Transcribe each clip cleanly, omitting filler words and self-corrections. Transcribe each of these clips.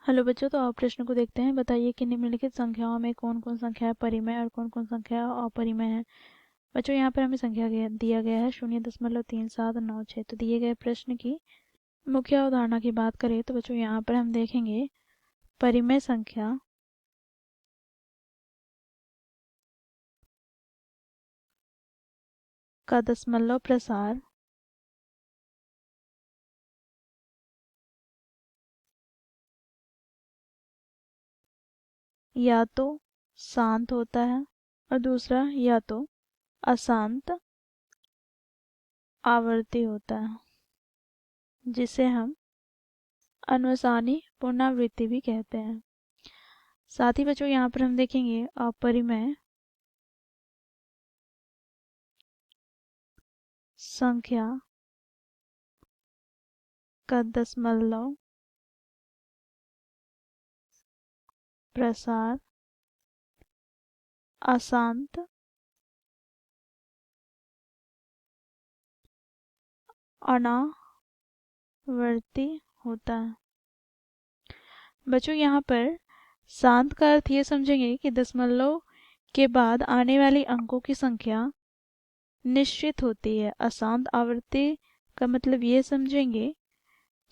Hello बच्चों, तो आप प्रश्न को देखते हैं। बताइए कि निम्नलिखित संख्याओं में कौन कौन संख्या परिमेय और कौन कौन संख्या अपरिमेय है। बच्चों यहाँ पर हमें संख्या दिया गया है 0.3796। तो दिए गए प्रश्न की मुख्य अवधारणा की बात करें तो बच्चों यहाँ पर हम देखेंगे परिमेय संख्या का दशमलव प्रसार या तो शांत होता है और दूसरा या तो अशांत आवर्ती होता है, जिसे हम अनुसानी पुनरावृत्ति भी कहते हैं। साथ ही बच्चों यहाँ पर हम देखेंगे अपरिमेय संख्या का दशमलव प्रसार अशांत अनावर्ती होता है। बच्चों यहाँ पर शांत का अर्थ ये समझेंगे कि दशमलव के बाद आने वाली अंकों की संख्या निश्चित होती है। अशांत आवर्ती का मतलब ये समझेंगे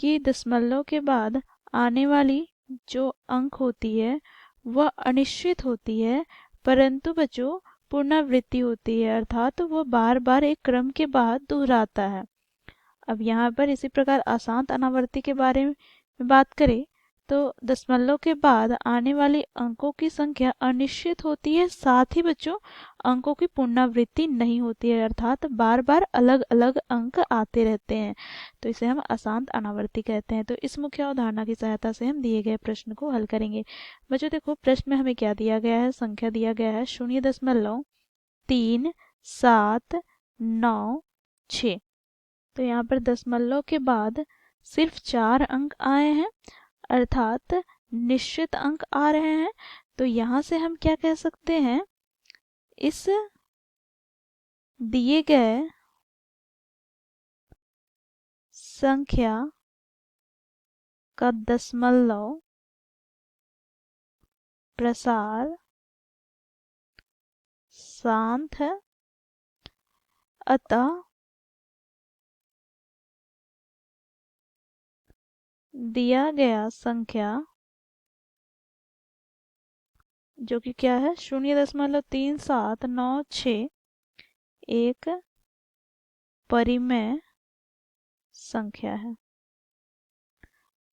कि दशमलव के बाद आने वाली जो अंक होती है वह अनिश्चित होती है, परंतु बच्चों पुनरावृत्ति होती है, अर्थात वह बार बार एक क्रम के बाद दोहराता है। अब यहाँ पर इसी प्रकार अशांत अनावर्ती के बारे में बात करें तो दशमलव के बाद आने वाली अंकों की संख्या अनिश्चित होती है, साथ ही बच्चों अंकों की पुनरावृत्ति नहीं होती है, अर्थात बार बार अलग अलग अंक आते रहते हैं। तो इसे हम अशांत अनावर्ती कहते हैं। तो इस मुख्य अवधारणा की सहायता से हम दिए गए प्रश्न को हल करेंगे। बच्चों देखो, प्रश्न में हमें क्या दिया गया है, संख्या दिया गया है 0.3796। तो यहाँ पर दशमलव के बाद सिर्फ 4 अंक आए हैं, अर्थात निश्चित अंक आ रहे हैं। तो यहाँ से हम क्या कह सकते हैं, इस दिए गए संख्या का दशमलव प्रसार शांत है, अतः दिया गया संख्या जो कि क्या है 0.3796 एक परिमेय संख्या है।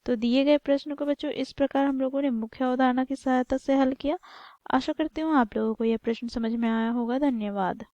तो दिए गए प्रश्न को बच्चों इस प्रकार हम लोगों ने मुख्य अवधारणा की सहायता से हल किया। आशा करती हूँ आप लोगों को यह प्रश्न समझ में आया होगा। धन्यवाद।